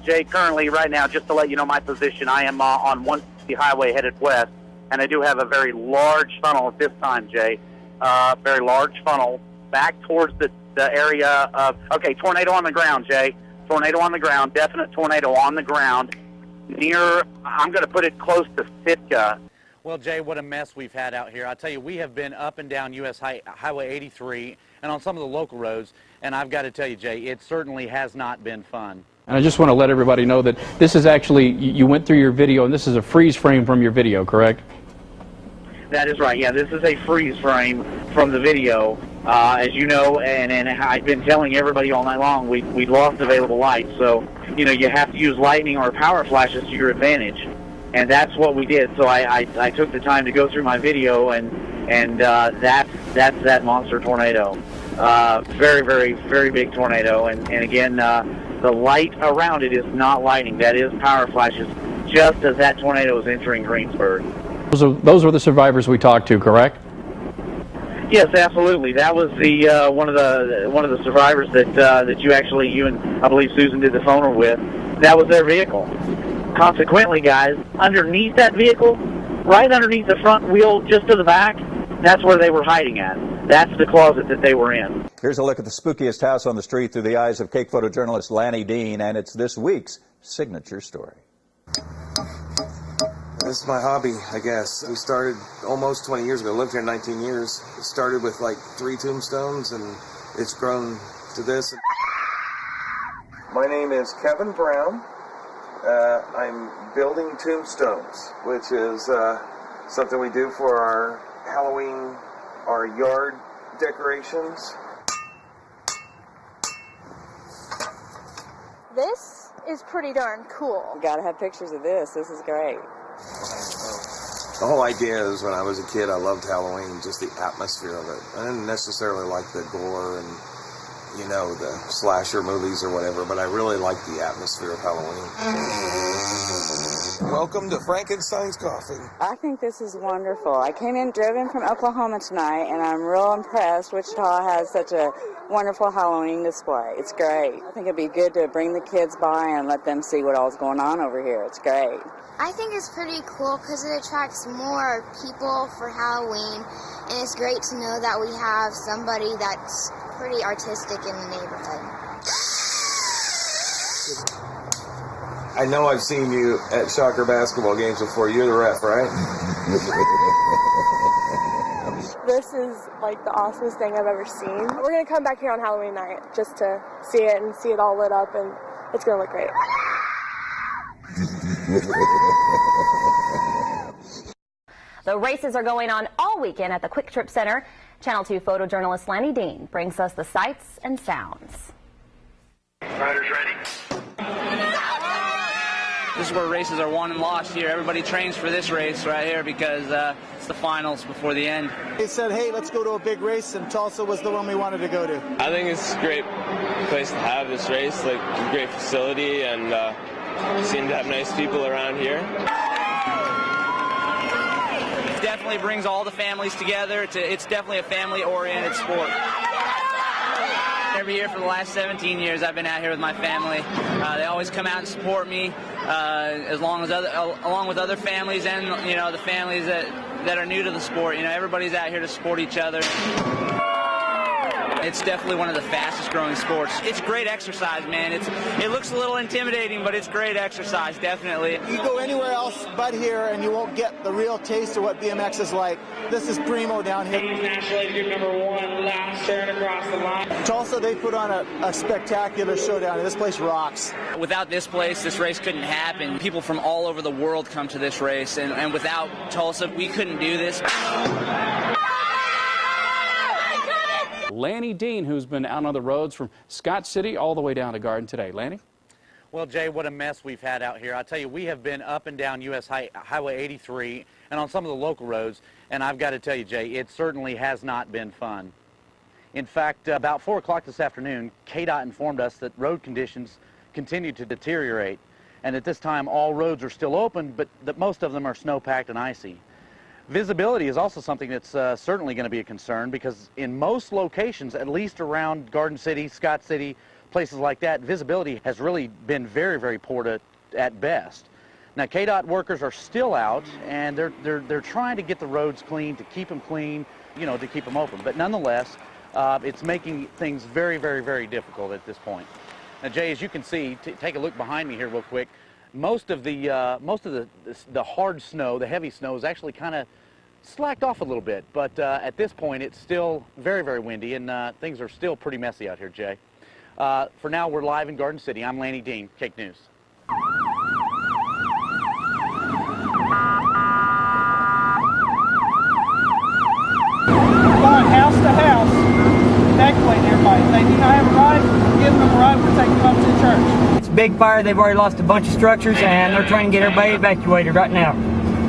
Jay, currently, right now, just to let you know my position, I am on 160 highway headed west, and I do have a very large funnel at this time, Jay. Very large funnel back towards the area of, okay, tornado on the ground, Jay. Tornado on the ground, definite tornado on the ground. Near, I'm going to put it close to Sitka. Well, Jay, what a mess we've had out here. I'll tell you, we have been up and down U.S. Highway 83 and on some of the local roads, and I've got to tell you, Jay, it certainly has not been fun. And I just want to let everybody know that this is actually, you went through your video, and this is a freeze frame from your video, correct? That is right, yeah. This is a freeze frame from the video. As you know, and I've been telling everybody all night long, we lost available light. So, you know, you have to use lightning or power flashes to your advantage. And that's what we did. So I took the time to go through my video, and that's that monster tornado. Very, very, very big tornado. And again, the light around it is not lightning. That is power flashes, just as that tornado is entering Greensburg. Those were the survivors we talked to, correct? Yes, absolutely. That was the one of the survivors that you and I believe Susan did the phoner with. That was their vehicle. Consequently, guys, underneath that vehicle, right underneath the front wheel, just to the back, that's where they were hiding at. That's the closet that they were in. Here's a look at the spookiest house on the street through the eyes of cake photojournalist Lanny Dean, and it's this week's signature story. This is my hobby, I guess. We started almost 20 years ago. Lived here 19 years. It started with like 3 tombstones, and it's grown to this. My name is Kevin Brown. I'm building tombstones, which is something we do for our Halloween, our yard decorations. This is pretty darn cool. You gotta have pictures of this. This is great. The whole idea is when I was a kid, I loved Halloween, just the atmosphere of it. I didn't necessarily like the gore and, you know, the slasher movies or whatever, but I really liked the atmosphere of Halloween. Welcome to Frankenstein's Coffee. I think this is wonderful. I drove in from Oklahoma tonight, and I'm real impressed. Wichita has such a wonderful Halloween display. It's great. I think it'd be good to bring the kids by and let them see what all's going on over here. It's great. I think it's pretty cool because it attracts more people for Halloween, and it's great to know that we have somebody that's pretty artistic in the neighborhood. I know I've seen you at Shocker basketball games before. You're the ref, right? This is like the awesomest thing I've ever seen. We're going to come back here on Halloween night just to see it and see it all lit up, and it's going to look great. The races are going on all weekend at the Quick Trip Center. Channel 2 photojournalist Lanny Dean brings us the sights and sounds. Riders ready. This is where races are won and lost here. Everybody trains for this race right here because it's the finals before the end. They said, hey, let's go to a big race, and Tulsa was the one we wanted to go to. I think it's a great place to have this race, like a great facility, and seem to have nice people around here. It definitely brings all the families together. It's definitely a family-oriented sport. Every year for the last 17 years, I've been out here with my family. They always come out and support me, along with other families and the families that are new to the sport. Everybody's out here to support each other. It's definitely one of the fastest growing sports. It's great exercise, man. It looks a little intimidating, but it's great exercise, definitely. You go anywhere else but here and you won't get the real taste of what BMX is like. This is primo down here. National League number 1, last turn across the line. Tulsa, they put on a spectacular show down here. This place rocks. Without this place, this race couldn't happen. People from all over the world come to this race, and without Tulsa, we couldn't do this. Lanny Dean, who's been out on the roads from Scott City all the way down to Garden today. Lanny? Well, Jay, what a mess we've had out here. I'll tell you, we have been up and down U.S. Highway 83 and on some of the local roads, and I've got to tell you, Jay, it certainly has not been fun. In fact, about 4 o'clock this afternoon, KDOT informed us that road conditions continue to deteriorate, and at this time all roads are still open, but that most of them are snow-packed and icy. Visibility is also something that's certainly going to be a concern because in most locations, at least around Garden City, Scott City, places like that, visibility has really been very, very poor at best. Now, KDOT workers are still out, and they're trying to get the roads clean, to keep them clean, you know, to keep them open. But nonetheless, it's making things very, very, very difficult at this point. Now, Jay, as you can see, take a look behind me here real quick. Most of the hard snow, the heavy snow, is actually kind of slacked off a little bit. But at this point, it's still very, very windy, and things are still pretty messy out here, Jay. For now, we're live in Garden City. I'm Lanny Dean, Cake News. House to house, evacuating everybody. If they do not have a ride, we're giving them a ride, we're taking them up to the church. It's a big fire, they've already lost a bunch of structures, and they're trying to get everybody evacuated right now.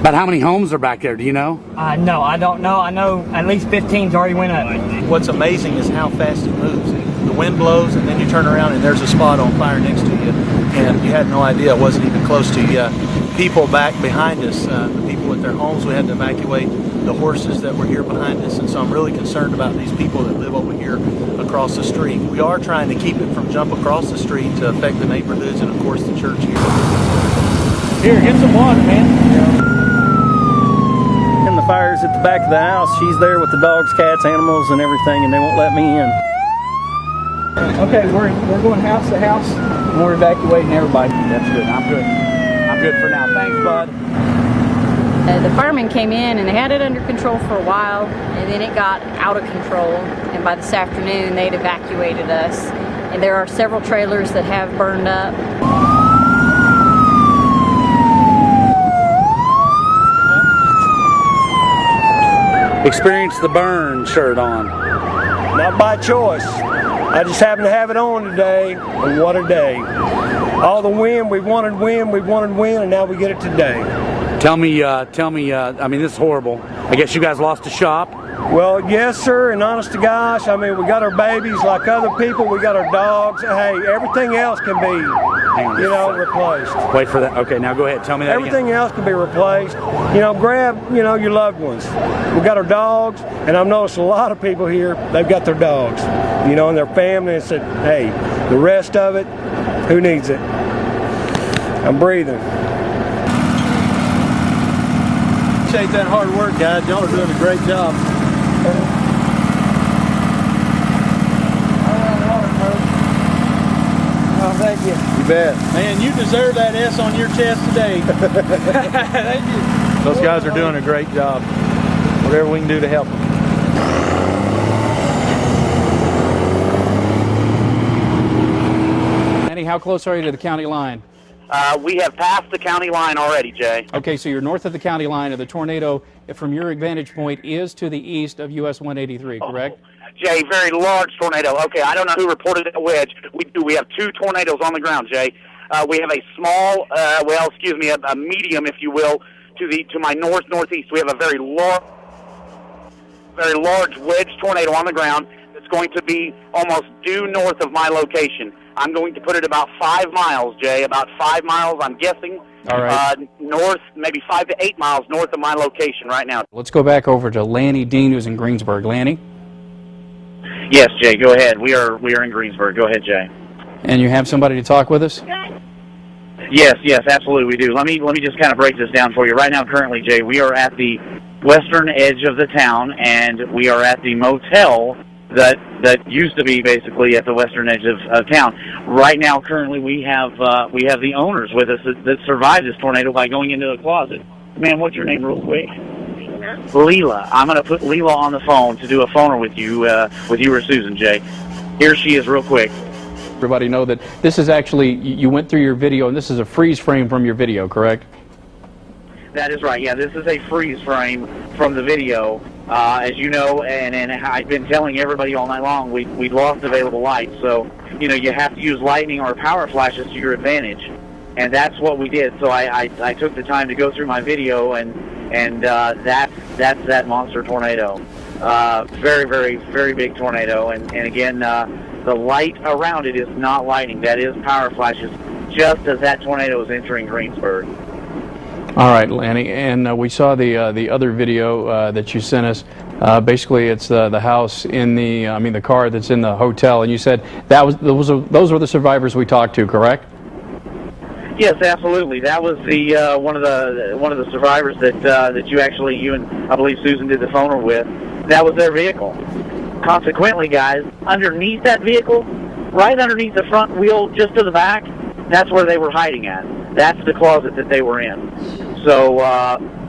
About how many homes are back there, do you know? No, I don't know. I know at least 15's already went up. What's amazing is how fast it moves. The wind blows, and then you turn around and there's a spot on fire next to you, and you had no idea, it wasn't even close to you. People back behind us, the people at their homes, we had to evacuate the horses that were here behind us, and so I'm really concerned about these people that live over here across the street. We are trying to keep it from jump across the street to affect the neighborhoods and of course the church here. Here, get some water, man. And the fire's at the back of the house. She's there with the dogs, cats, animals, and everything, and they won't let me in. Okay, we're going house to house, and we're evacuating everybody. That's good. I'm good. I'm good for now. Thanks, bud. The firemen came in and they had it under control for a while, and then it got out of control, and by this afternoon they'd evacuated us, and there are several trailers that have burned up. Experience the burn shirt on. Not by choice. I just happen to have it on today, and what a day. All the wind, we wanted wind, and now we get it today. Tell me, I mean, this is horrible. I guess you guys lost a shop? Well, yes, sir, and honest to gosh, I mean, we got our babies like other people, we got our dogs. Hey, everything else can be, replaced. Wait for that. Okay, now go ahead. Tell me that Everything again. else can be replaced. Grab, your loved ones. We got our dogs, and I've noticed a lot of people here, they've got their dogs, and their family, and said, hey, the rest of it, who needs it? I'm breathing. Appreciate that hard work, guys. Y'all are doing a great job. Oh, thank you. You bet. Man, you deserve that S on your chest today. Thank you. Those guys are doing a great job. Whatever we can do to help them. Lanny, how close are you to the county line? We have passed the county line already, Jay. Okay, so you're north of the county line, and the tornado, from your vantage point, is to the east of US 183, correct? Jay, very large tornado. Okay, I don't know who reported that wedge. We have two tornadoes on the ground, Jay. We have a small, a medium, if you will, to my northeast. We have a very large wedge tornado on the ground that's going to be almost due north of my location. I'm going to put it about 5 miles, Jay, about 5 miles, I'm guessing. All right. North, maybe 5 to 8 miles north of my location right now. Let's go back over to Lanny Dean, who's in Greensburg. Lanny? Yes, Jay, go ahead. We are in Greensburg. Go ahead, Jay. And you have somebody to talk with us? Yes, absolutely we do. Let me just kind of break this down for you. Right now, currently, Jay, we are at the western edge of the town, and we are at the motel that used to be basically at the western edge of town. Right now, currently, we have the owners with us that survived this tornado by going into the closet. Man, what's your name real quick? Leela. I'm going to put Leela on the phone to do a phoner with you or Susan, Jay. Here she is real quick. Everybody know that this is actually, you went through your video, and this is a freeze frame from your video, correct? That is right. Yeah, this is a freeze frame from the video. As you know, and I've been telling everybody all night long, we lost available light. So, you have to use lightning or power flashes to your advantage. And that's what we did. So I took the time to go through my video, and that's that monster tornado. Very, very, very big tornado. And again, the light around it is not lightning. That is power flashes, just as that tornado is entering Greensburg. All right, Lanny, and we saw the other video that you sent us. Basically, it's the house in the car that's in the hotel. And you said those were the survivors we talked to, correct? Yes, absolutely. That was the one of the survivors that you and I believe Susan did the phoner with. That was their vehicle. Consequently, guys, underneath that vehicle, right underneath the front wheel, just to the back, that's where they were hiding at. That's the closet that they were in. So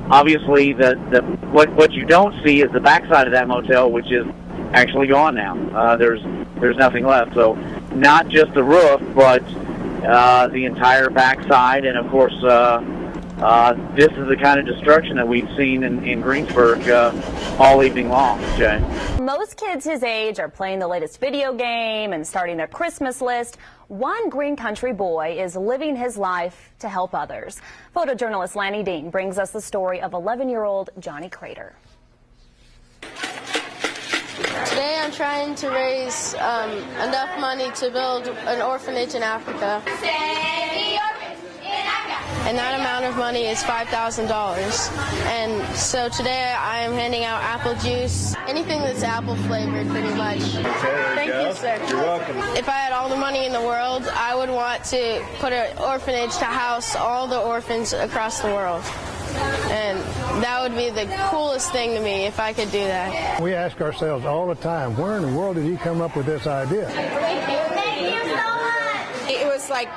obviously, what you don't see is the backside of that motel, which is actually gone now. There's nothing left. So not just the roof, but the entire backside, and of course, this is the kind of destruction that we've seen in Greensburg all evening long, Jay. Most kids his age are playing the latest video game and starting their Christmas list. One Green Country boy is living his life to help others. Photojournalist Lanny Dean brings us the story of 11-year-old Johnny Crater. Today I'm trying to raise enough money to build an orphanage in Africa. And that amount of money is $5,000. And so today I am handing out apple juice, anything that's apple flavored pretty much. Thank you, sir. You're welcome. If I had all the money in the world, I would want to put an orphanage to house all the orphans across the world. And that would be the coolest thing to me if I could do that. We ask ourselves all the time, where in the world did he come up with this idea? Thank you so much. It was like,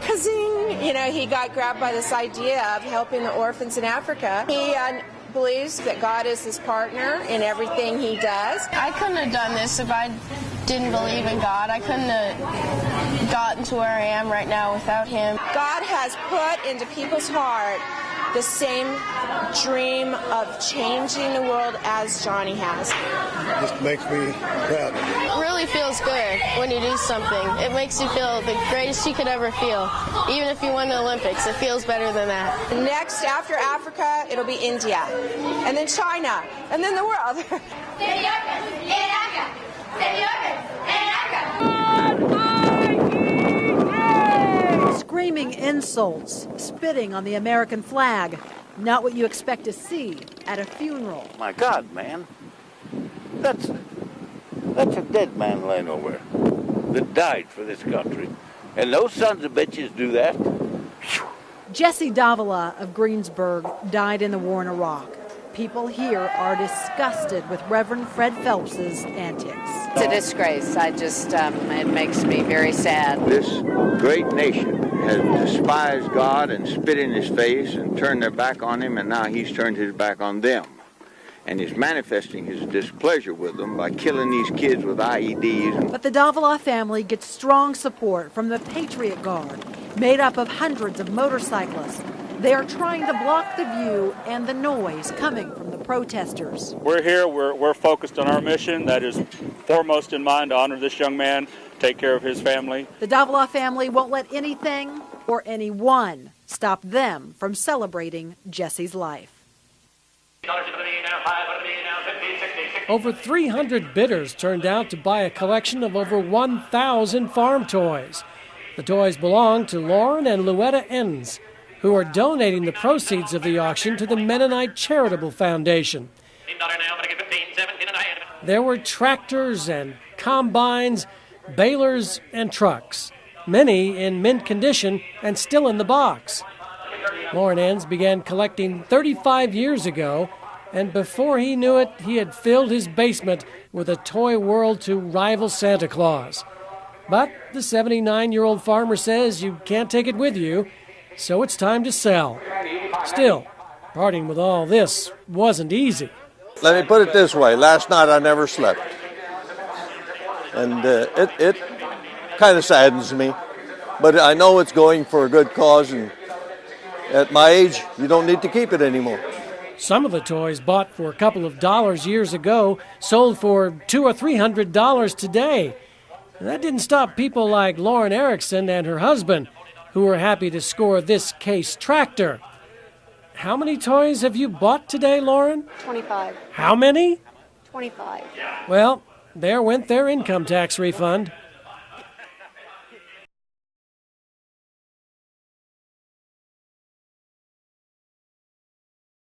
kazing, you know, he got grabbed by this idea of helping the orphans in Africa. He believes that God is his partner in everything he does. I couldn't have done this if I didn't believe in God. I couldn't have gotten to where I am right now without him. God has put into people's heart the same dream of changing the world as Johnny has. It just makes me proud. It really feels good when you do something. It makes you feel the greatest you could ever feel. Even if you won the Olympics, it feels better than that. Next, after Africa, it'll be India, and then China, and then the world. Screaming insults, spitting on the American flag. Not what you expect to see at a funeral. My God, man. That's a dead man laying over there that died for this country. And those sons of bitches do that. Jesse Davila of Greensburg died in the war in Iraq. People here are disgusted with Reverend Fred Phelps's antics. It's a disgrace. It makes me very sad. This great nation has despised God and spit in his face and turned their back on him, and now he's turned his back on them. And he's manifesting his displeasure with them by killing these kids with IEDs. But the Davila family gets strong support from the Patriot Guard, made up of hundreds of motorcyclists. They are trying to block the view and the noise coming from the protesters. We're here, we're focused on our mission. That is foremost in mind, to honor this young man, take care of his family. The Davila family won't let anything or anyone stop them from celebrating Jesse's life. Over 300 bidders turned out to buy a collection of over 1,000 farm toys. The toys belong to Lauren and Louetta Enns, who are donating the proceeds of the auction to the Mennonite Charitable Foundation. There were tractors and combines, balers and trucks, many in mint condition and still in the box. Lauren Enns began collecting 35 years ago, and before he knew it, he had filled his basement with a toy world to rival Santa Claus. But the 79-year-old farmer says you can't take it with you, so it's time to sell. Still, parting with all this wasn't easy. Let me put it this way. Last night I never slept. And it kind of saddens me. But I know it's going for a good cause, and at my age, you don't need to keep it anymore. Some of the toys bought for a couple of dollars years ago sold for $200 or $300 today. And that didn't stop people like Lauren Erickson and her husband, who were happy to score this Case tractor. How many toys have you bought today, Lauren? 25. How many? 25. Well, there went their income tax refund.